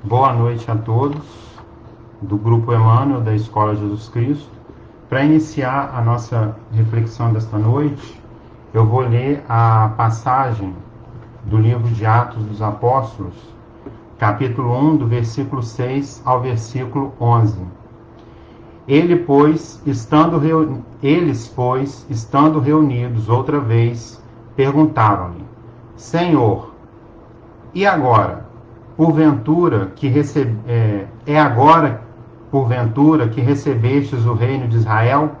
Boa noite a todos do Grupo Emmanuel da Escola Jesus Cristo. Para iniciar a nossa reflexão desta noite, eu vou ler a passagem do livro de Atos dos Apóstolos, capítulo 1, do versículo 6 ao versículo 11. Eles, pois, estando reunidos outra vez, perguntaram-lhe: Senhor, e agora? Porventura que recebestes o reino de Israel?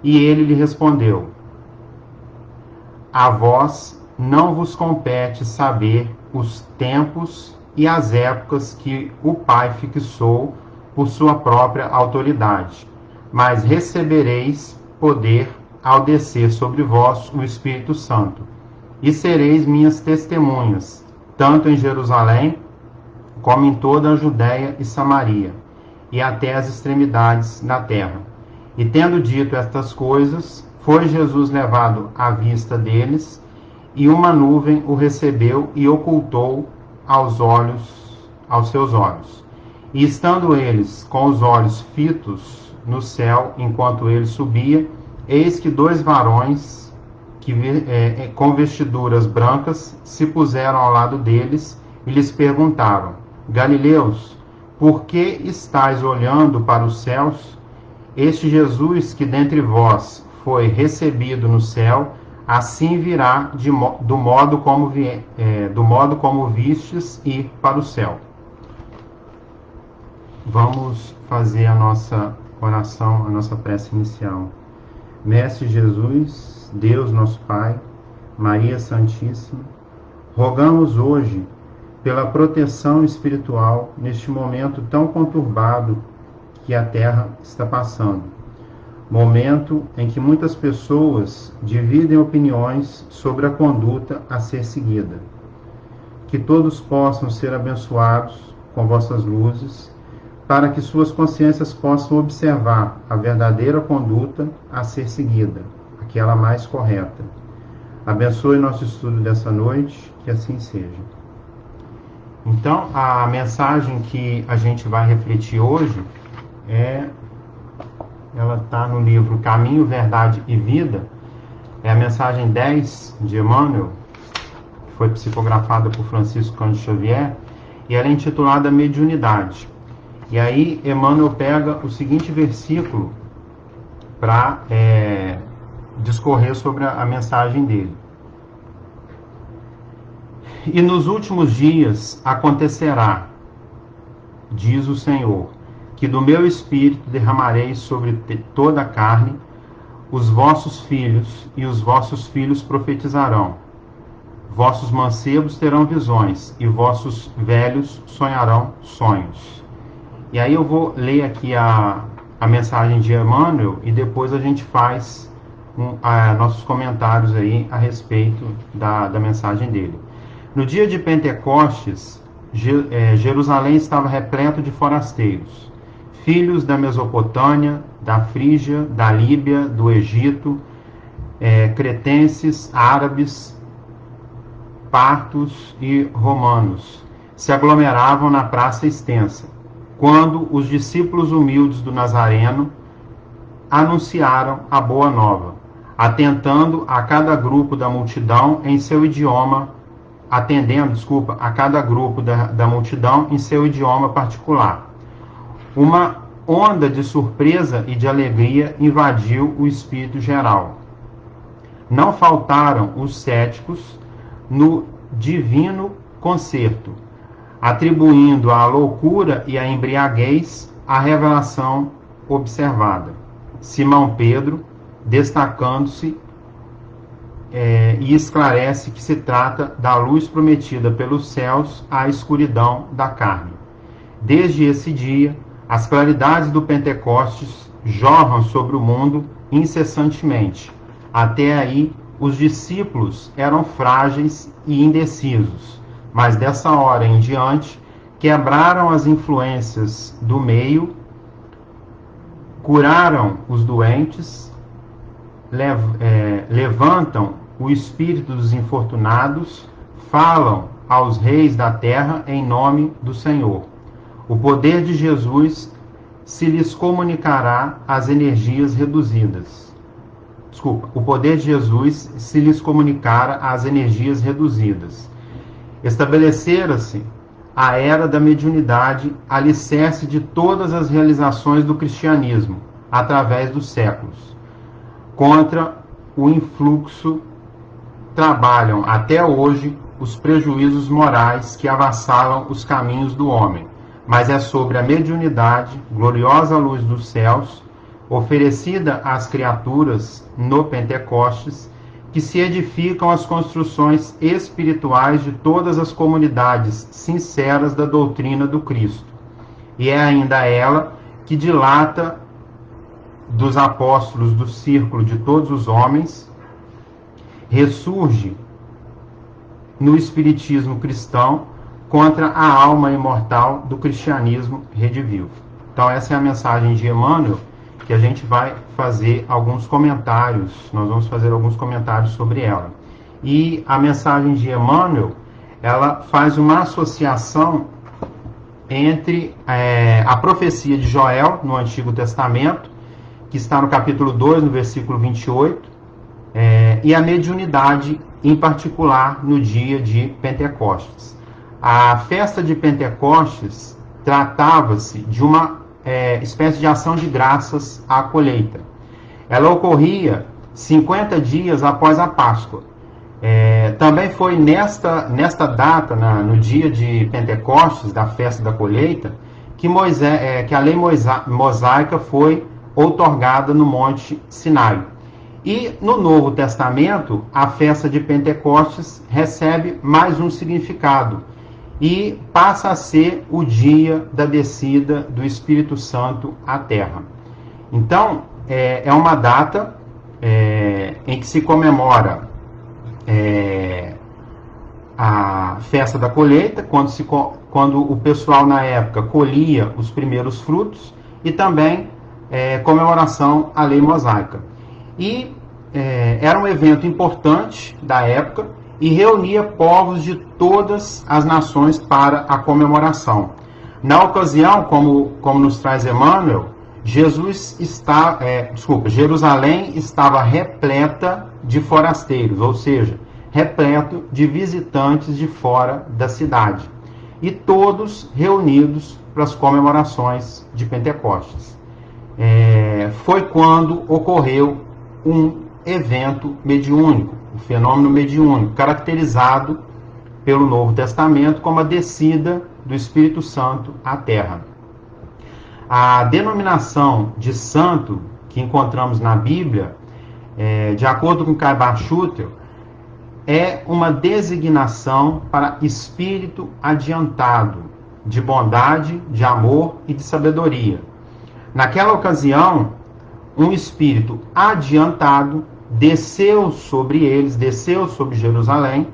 E ele lhe respondeu: A vós não vos compete saber os tempos e as épocas que o Pai fixou por sua própria autoridade, mas recebereis poder ao descer sobre vós o Espírito Santo, e sereis minhas testemunhas, tanto em Jerusalém, como em toda a Judéia e Samaria, e até as extremidades da terra. E tendo dito estas coisas, foi Jesus levado à vista deles, e uma nuvem o recebeu e ocultou aos seus olhos. E estando eles com os olhos fitos no céu, enquanto ele subia, eis que dois varões com vestiduras brancas se puseram ao lado deles e lhes perguntaram: Galileus, por que estáis olhando para os céus? Este Jesus que dentre vós foi recebido no céu, assim virá do modo como vistes ir para o céu. Vamos fazer a nossa oração, a nossa prece inicial. Mestre Jesus, Deus nosso Pai, Maria Santíssima, rogamos hoje pela proteção espiritual neste momento tão conturbado que a Terra está passando. Momento em que muitas pessoas dividem opiniões sobre a conduta a ser seguida. Que todos possam ser abençoados com vossas luzes, para que suas consciências possam observar a verdadeira conduta a ser seguida, aquela mais correta. Abençoe nosso estudo dessa noite, que assim seja. Então, a mensagem que a gente vai refletir hoje ela está no livro Caminho, Verdade e Vida. É a mensagem 10 de Emmanuel, que foi psicografada por Francisco Cândido Xavier, e ela é intitulada Mediunidade. E aí Emmanuel pega o seguinte versículo para discorrer sobre a mensagem dele. E nos últimos dias acontecerá, diz o Senhor, que do meu Espírito derramarei sobre toda a carne, os vossos filhos e os vossos filhos profetizarão, vossos mancebos terão visões e vossos velhos sonharão sonhos. E aí eu vou ler aqui a mensagem de Emmanuel e depois a gente faz nossos comentários aí a respeito da mensagem dele. No dia de Pentecostes, Jerusalém estava repleto de forasteiros, filhos da Mesopotâmia, da Frígia, da Líbia, do Egito, cretenses, árabes, partos e romanos, se aglomeravam na praça extensa, quando os discípulos humildes do Nazareno anunciaram a boa nova, atendendo a cada grupo da multidão em seu idioma particular. Uma onda de surpresa e de alegria invadiu o espírito geral. Não faltaram os céticos no divino concerto, atribuindo à loucura e à embriaguez a revelação observada. Simão Pedro, destacando-se, e esclarece que se trata da luz prometida pelos céus à escuridão da carne. Desde esse dia, as claridades do Pentecostes jorram sobre o mundo incessantemente. Até aí, os discípulos eram frágeis e indecisos, mas dessa hora em diante quebraram as influências do meio, curaram os doentes, levantam o espírito dos infortunados, falam aos reis da terra em nome do Senhor. O poder de Jesus se lhes comunicará às energias reduzidas. O poder de Jesus se lhes comunicara às energias reduzidas. Estabelecera-se a era da mediunidade, alicerce de todas as realizações do cristianismo, através dos séculos. Contra o influxo trabalham até hoje os prejuízos morais que avassalam os caminhos do homem, mas é sobre a mediunidade, gloriosa luz dos céus, oferecida às criaturas no Pentecostes, que se edificam as construções espirituais de todas as comunidades sinceras da doutrina do Cristo. E é ainda ela que dilata dos apóstolos do círculo de todos os homens, ressurge no espiritismo cristão contra a alma imortal do cristianismo redivivo. Então essa é a mensagem de Emmanuel, que a gente vai fazer alguns comentários, nós vamos fazer alguns comentários sobre ela. E a mensagem de Emmanuel, ela faz uma associação entre a profecia de Joel, no Antigo Testamento, que está no capítulo 2, no versículo 28, e a mediunidade, em particular, no dia de Pentecostes. A festa de Pentecostes tratava-se de uma espécie de ação de graças à colheita. Ela ocorria 50 dias após a Páscoa. Também foi nesta data, no dia de Pentecostes, da festa da colheita, que a lei mosaica foi outorgada no Monte Sinai. E no Novo Testamento, a festa de Pentecostes recebe mais um significado e passa a ser o dia da descida do Espírito Santo à Terra. Então, é uma data em que se comemora a festa da colheita, quando o pessoal na época colhia os primeiros frutos, e também comemoração à lei mosaica. E era um evento importante da época e reunia povos de todas as nações para a comemoração. Na ocasião, como nos traz Emmanuel, Jerusalém estava repleta de forasteiros, ou seja, repleto de visitantes de fora da cidade, e todos reunidos para as comemorações de Pentecostes. Foi quando ocorreu um evento mediúnico, o fenômeno mediúnico, caracterizado pelo Novo Testamento como a descida do Espírito Santo à Terra. A denominação de santo que encontramos na Bíblia, de acordo com Karl Schutter, é uma designação para espírito adiantado, de bondade, de amor e de sabedoria. Naquela ocasião, um espírito adiantado desceu sobre eles, desceu sobre Jerusalém,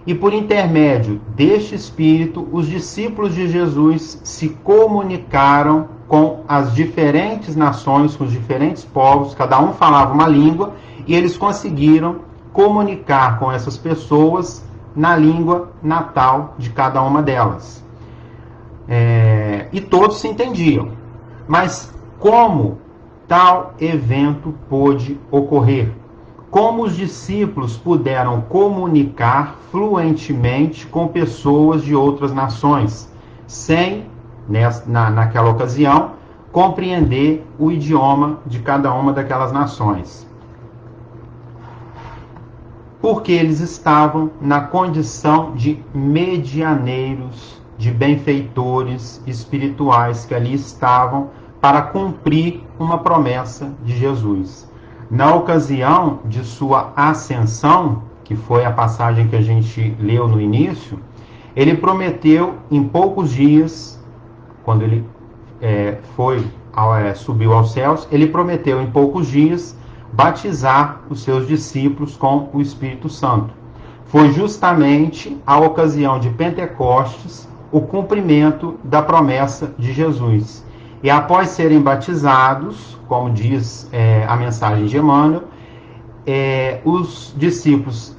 e por intermédio deste espírito, os discípulos de Jesus se comunicaram com as diferentes nações, com os diferentes povos, cada um falava uma língua, e eles conseguiram comunicar com essas pessoas na língua natal de cada uma delas. E todos se entendiam. Mas como tal evento pôde ocorrer? Como os discípulos puderam comunicar fluentemente com pessoas de outras nações, sem, naquela ocasião, compreender o idioma de cada uma daquelas nações? Porque eles estavam na condição de medianeiros, de benfeitores espirituais que ali estavam para cumprir uma promessa de Jesus. Na ocasião de sua ascensão, que foi a passagem que a gente leu no início, ele prometeu em poucos dias, quando ele subiu aos céus, ele prometeu em poucos dias batizar os seus discípulos com o Espírito Santo. Foi justamente a ocasião de Pentecostes o cumprimento da promessa de Jesus. E após serem batizados, como diz a mensagem de Emmanuel, os discípulos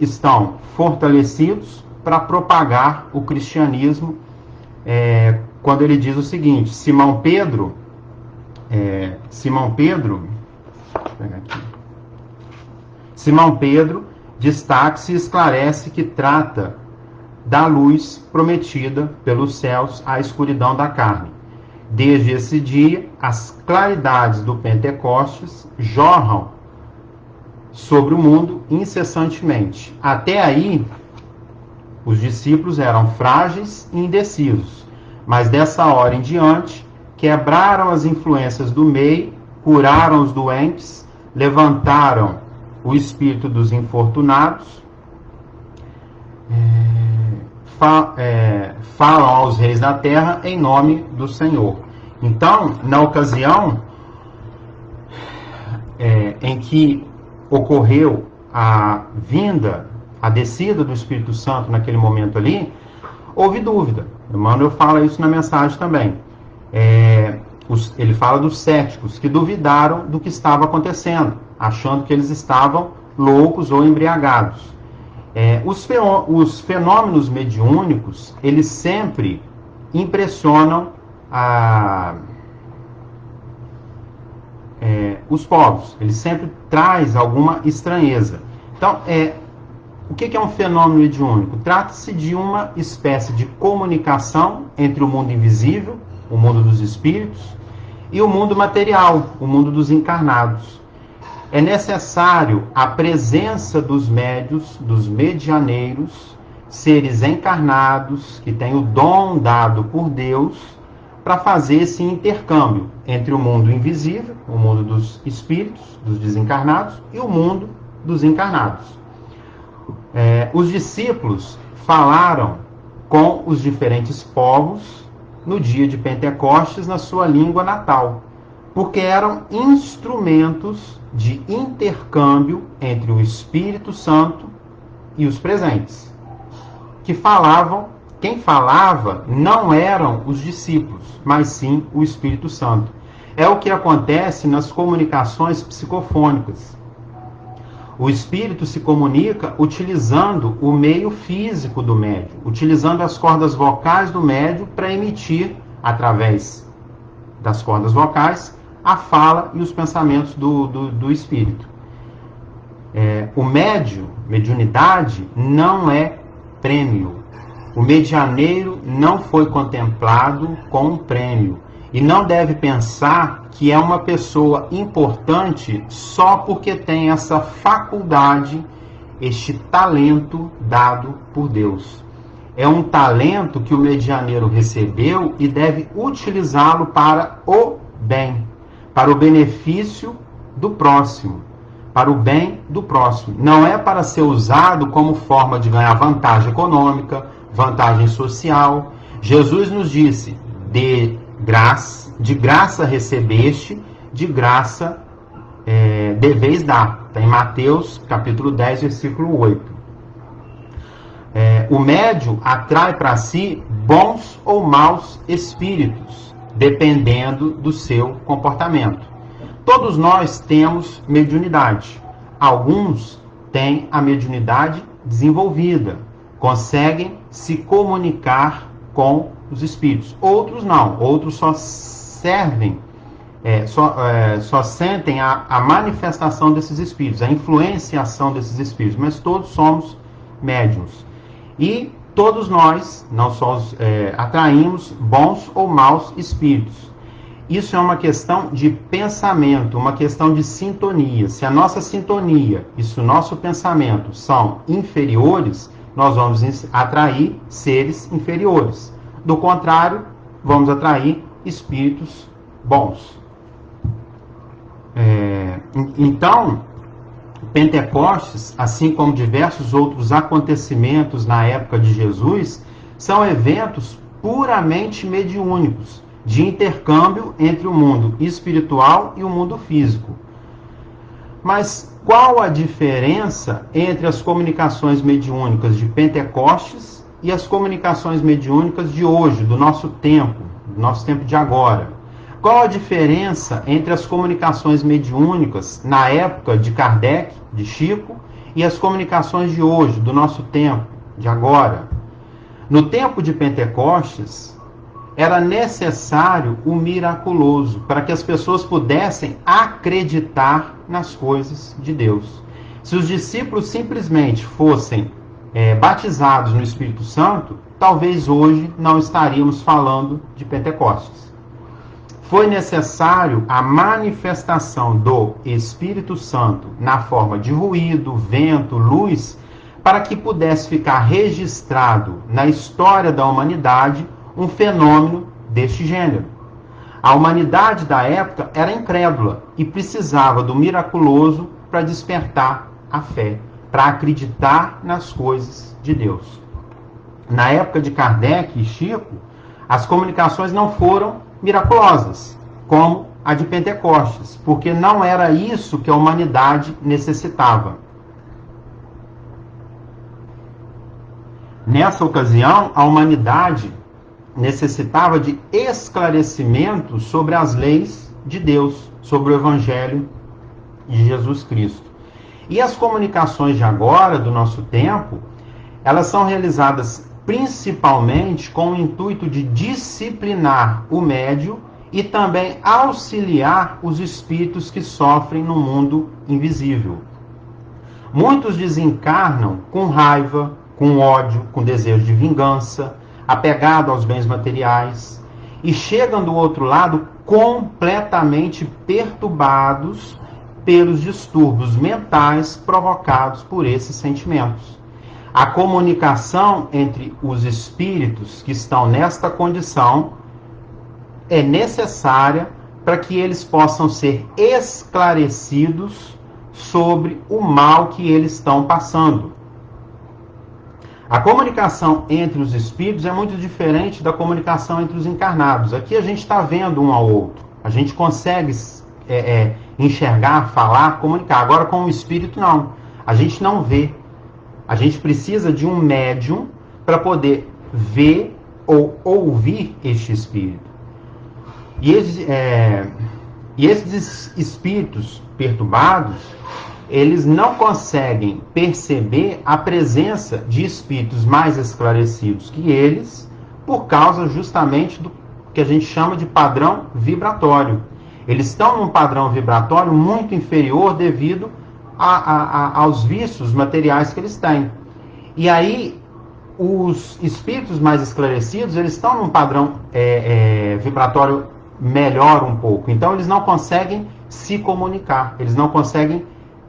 estão fortalecidos para propagar o cristianismo, quando ele diz o seguinte: Simão Pedro, destaca-se e esclarece que trata da luz prometida pelos céus à escuridão da carne. Desde esse dia, as claridades do Pentecostes jorram sobre o mundo incessantemente. Até aí, os discípulos eram frágeis e indecisos, mas dessa hora em diante, quebraram as influências do meio, curaram os doentes, levantaram o espírito dos infortunados, falam aos reis da terra em nome do Senhor. Então, na ocasião em que ocorreu a descida do Espírito Santo naquele momento ali, houve dúvida. Emmanuel fala isso na mensagem também. Ele fala dos céticos que duvidaram do que estava acontecendo, achando que eles estavam loucos ou embriagados. Os fenômenos mediúnicos, eles sempre impressionam os povos, eles sempre traz alguma estranheza. Então, o que é um fenômeno mediúnico? Trata-se de uma espécie de comunicação entre o mundo invisível, o mundo dos espíritos, e o mundo material, o mundo dos encarnados. É necessário a presença dos médios, dos medianeiros, seres encarnados, que têm o dom dado por Deus, para fazer esse intercâmbio entre o mundo invisível, o mundo dos espíritos, dos desencarnados, e o mundo dos encarnados. Os discípulos falaram com os diferentes povos no dia de Pentecostes na sua língua natal, porque eram instrumentos de intercâmbio entre o Espírito Santo e os presentes. Quem falava não eram os discípulos, mas sim o Espírito Santo. É o que acontece nas comunicações psicofônicas. O espírito se comunica utilizando o meio físico do médium, utilizando as cordas vocais do médium para emitir, através das cordas vocais, a fala e os pensamentos do espírito. O mediunidade não é prêmio. O medianeiro não foi contemplado com um prêmio. E não deve pensar que é uma pessoa importante só porque tem essa faculdade, este talento dado por Deus. É um talento que o medianeiro recebeu e deve utilizá-lo para o bem, para o benefício do próximo, para o bem do próximo. Não é para ser usado como forma de ganhar vantagem econômica, vantagem social. Jesus nos disse: de graça recebeste, de graça deveis dar. Está em Mateus, capítulo 10, versículo 8. O médium atrai para si bons ou maus espíritos, dependendo do seu comportamento. Todos nós temos mediunidade. Alguns têm a mediunidade desenvolvida, conseguem se comunicar com os espíritos. Outros não. Outros só servem, só sentem a manifestação desses espíritos, a influenciação desses espíritos. Mas todos somos médiuns. E todos nós, não só atraímos bons ou maus espíritos. Isso é uma questão de pensamento, uma questão de sintonia. Se a nossa sintonia e se o nosso pensamento são inferiores, nós vamos atrair seres inferiores. Do contrário, vamos atrair espíritos bons. Então, Pentecostes, assim como diversos outros acontecimentos na época de Jesus, são eventos puramente mediúnicos, de intercâmbio entre o mundo espiritual e o mundo físico. Mas qual a diferença entre as comunicações mediúnicas de Pentecostes e as comunicações mediúnicas de hoje, do nosso tempo de agora? Qual a diferença entre as comunicações mediúnicas na época de Kardec, de Chico, e as comunicações de hoje, do nosso tempo, de agora? No tempo de Pentecostes, era necessário o miraculoso para que as pessoas pudessem acreditar nas coisas de Deus. Se os discípulos simplesmente fossem batizados no Espírito Santo, talvez hoje não estaríamos falando de Pentecostes. Foi necessário a manifestação do Espírito Santo na forma de ruído, vento, luz, para que pudesse ficar registrado na história da humanidade um fenômeno deste gênero. A humanidade da época era incrédula e precisava do miraculoso para despertar a fé, para acreditar nas coisas de Deus. Na época de Kardec e Chico, as comunicações não foram miraculosas, como a de Pentecostes, porque não era isso que a humanidade necessitava. Nessa ocasião, a humanidade necessitava de esclarecimento sobre as leis de Deus, sobre o Evangelho de Jesus Cristo. E as comunicações de agora, do nosso tempo, elas são realizadas principalmente com o intuito de disciplinar o médium e também auxiliar os espíritos que sofrem no mundo invisível. Muitos desencarnam com raiva, com ódio, com desejo de vingança, apegado aos bens materiais, e chegam do outro lado completamente perturbados pelos distúrbios mentais provocados por esses sentimentos. A comunicação entre os espíritos que estão nesta condição é necessária para que eles possam ser esclarecidos sobre o mal que eles estão passando. A comunicação entre os espíritos é muito diferente da comunicação entre os encarnados. Aqui a gente está vendo um ao outro. A gente consegue enxergar, falar, comunicar. Agora com o espírito não. A gente não vê. A gente precisa de um médium para poder ver ou ouvir este espírito. E esses espíritos perturbados, eles não conseguem perceber a presença de espíritos mais esclarecidos que eles, por causa justamente do que a gente chama de padrão vibratório. Eles estão num padrão vibratório muito inferior devido aos vícios materiais que eles têm. E aí, os espíritos mais esclarecidos, eles estão num padrão vibratório melhor um pouco. Então, eles não conseguem se comunicar, eles não conseguem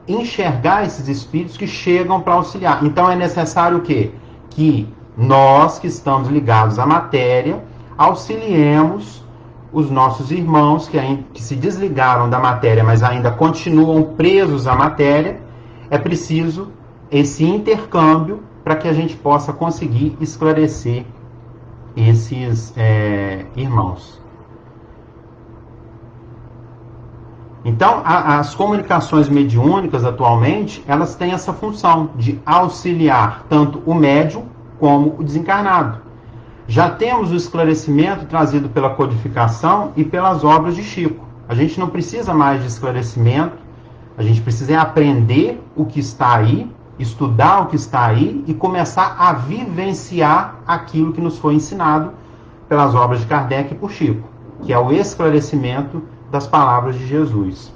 enxergar esses espíritos que chegam para auxiliar. Então, é necessário o quê? Que nós, que estamos ligados à matéria, auxiliemos os nossos irmãos que se desligaram da matéria, mas ainda continuam presos à matéria. É preciso esse intercâmbio para que a gente possa conseguir esclarecer esses irmãos. Então, as comunicações mediúnicas atualmente, elas têm essa função de auxiliar tanto o médium como o desencarnado. Já temos o esclarecimento trazido pela codificação e pelas obras de Chico. A gente não precisa mais de esclarecimento, a gente precisa aprender o que está aí, estudar o que está aí e começar a vivenciar aquilo que nos foi ensinado pelas obras de Kardec e por Chico, que é o esclarecimento das palavras de Jesus.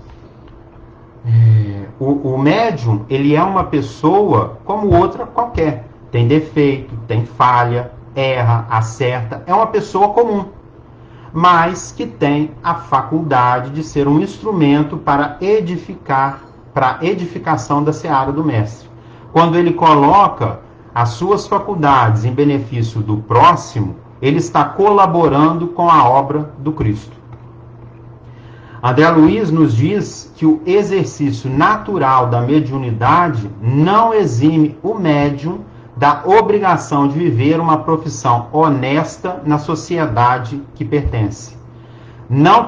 O médium, ele é uma pessoa como outra qualquer. Tem defeito, tem falha, erra, acerta. É uma pessoa comum, mas que tem a faculdade de ser um instrumento para edificar, para a edificação da seara do mestre. Quando ele coloca as suas faculdades em benefício do próximo, ele está colaborando com a obra do Cristo. André Luiz nos diz que o exercício natural da mediunidade não exime o médium da obrigação de viver uma profissão honesta na sociedade que pertence, não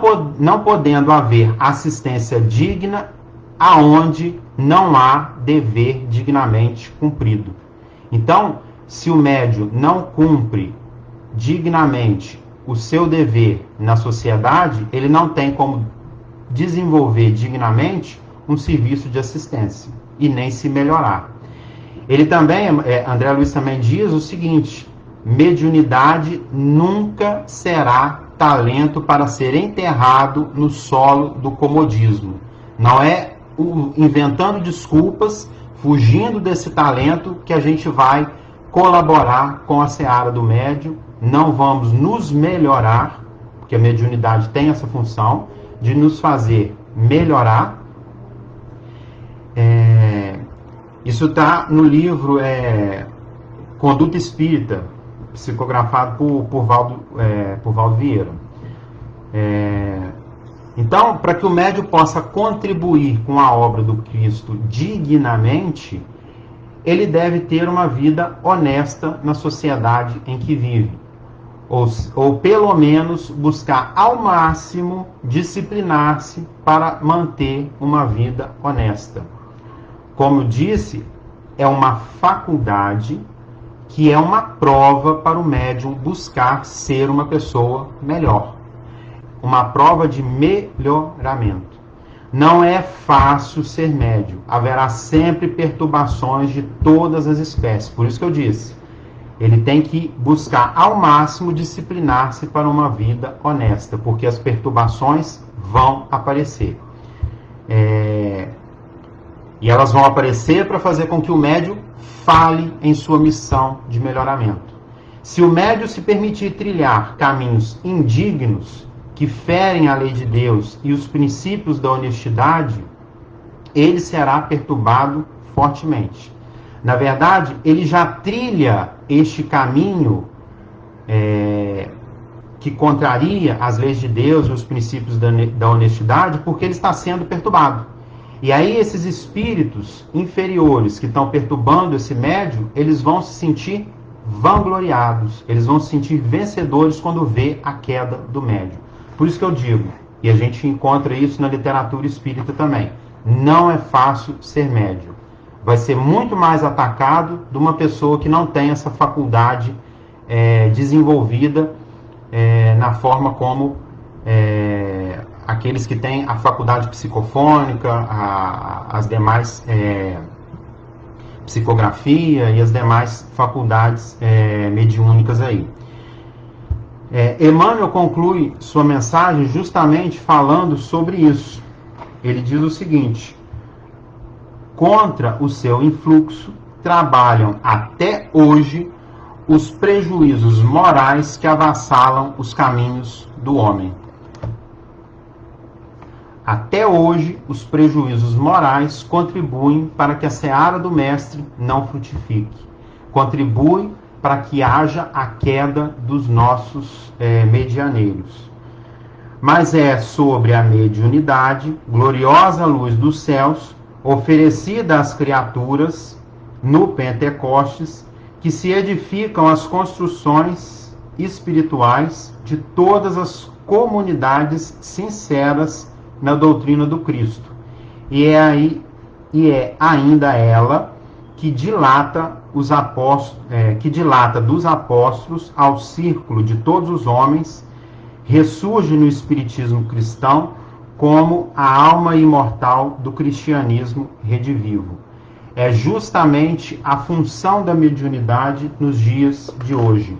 podendo haver assistência digna aonde não há dever dignamente cumprido. Então, se o médium não cumpre dignamente o seu dever na sociedade, ele não tem como desenvolver dignamente um serviço de assistência e nem se melhorar. Ele também, André Luiz também diz o seguinte, mediunidade nunca será talento para ser enterrado no solo do comodismo. Não é inventando desculpas, fugindo desse talento, que a gente vai colaborar com a seara do médium. Não vamos nos melhorar, porque a mediunidade tem essa função de nos fazer melhorar. Isso está no livro Conduta Espírita, psicografado por Valdo Vieira. Então, para que o médium possa contribuir com a obra do Cristo dignamente, ele deve ter uma vida honesta na sociedade em que vive. Ou pelo menos buscar ao máximo disciplinar-se para manter uma vida honesta. Como eu disse, é uma faculdade que é uma prova para o médium buscar ser uma pessoa melhor. Uma prova de melhoramento. Não é fácil ser médium. Haverá sempre perturbações de todas as espécies. Por isso que eu disse, ele tem que buscar ao máximo disciplinar-se para uma vida honesta, porque as perturbações vão aparecer. E elas vão aparecer para fazer com que o médium fale em sua missão de melhoramento. Se o médium se permitir trilhar caminhos indignos, que ferem a lei de Deus e os princípios da honestidade, ele será perturbado fortemente. Na verdade, ele já trilha este caminho que contraria as leis de Deus e os princípios da honestidade, porque ele está sendo perturbado. E aí esses espíritos inferiores que estão perturbando esse médium, eles vão se sentir vangloriados, eles vão se sentir vencedores quando vê a queda do médium. Por isso que eu digo, e a gente encontra isso na literatura espírita também, não é fácil ser médium. Vai ser muito mais atacado de uma pessoa que não tem essa faculdade desenvolvida na forma como aqueles que têm a faculdade psicofônica, as demais psicografia e as demais faculdades mediúnicas aí. Emmanuel conclui sua mensagem justamente falando sobre isso. Ele diz o seguinte: contra o seu influxo trabalham até hoje os prejuízos morais que avassalam os caminhos do homem. Até hoje, os prejuízos morais contribuem para que a seara do mestre não frutifique. Contribuem para que haja a queda dos nossos medianeiros. Mas é sobre a mediunidade, gloriosa luz dos céus, oferecida às criaturas no Pentecostes, que se edificam as construções espirituais de todas as comunidades sinceras na doutrina do Cristo. E é ainda ela que dilata dos apóstolos ao círculo de todos os homens, ressurge no espiritismo cristão como a alma imortal do cristianismo redivivo. É justamente a função da mediunidade nos dias de hoje: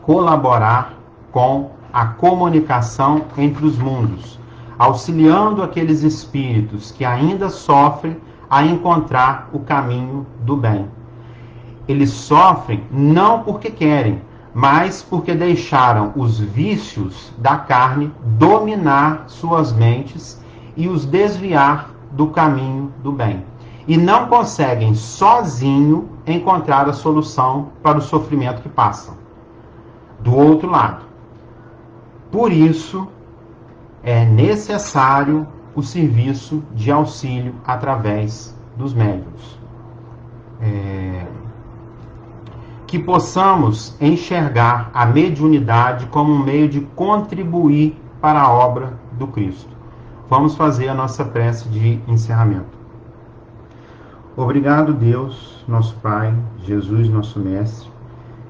colaborar com a comunicação entre os mundos, auxiliando aqueles espíritos que ainda sofrem a encontrar o caminho do bem. Eles sofrem não porque querem, mas porque deixaram os vícios da carne dominar suas mentes e os desviar do caminho do bem. E não conseguem sozinho encontrar a solução para o sofrimento que passam. Do outro lado. Por isso, é necessário o serviço de auxílio através dos médiuns. Que possamos enxergar a mediunidade como um meio de contribuir para a obra do Cristo. Vamos fazer a nossa prece de encerramento. Obrigado, Deus, nosso Pai, Jesus, nosso Mestre,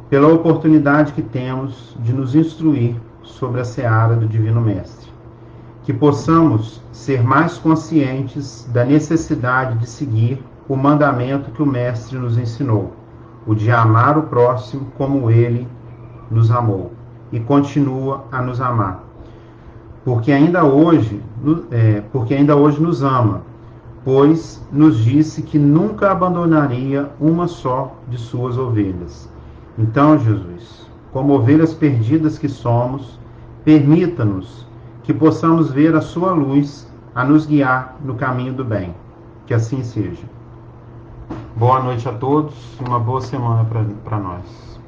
pela oportunidade que temos de nos instruir sobre a seara do Divino Mestre. Que possamos ser mais conscientes da necessidade de seguir o mandamento que o Mestre nos ensinou: o de amar o próximo como ele nos amou e continua a nos amar, porque ainda hoje nos ama, pois nos disse que nunca abandonaria uma só de suas ovelhas. Então, Jesus, como ovelhas perdidas que somos, permita-nos que possamos ver a sua luz a nos guiar no caminho do bem. Que assim seja. Boa noite a todos e uma boa semana para nós.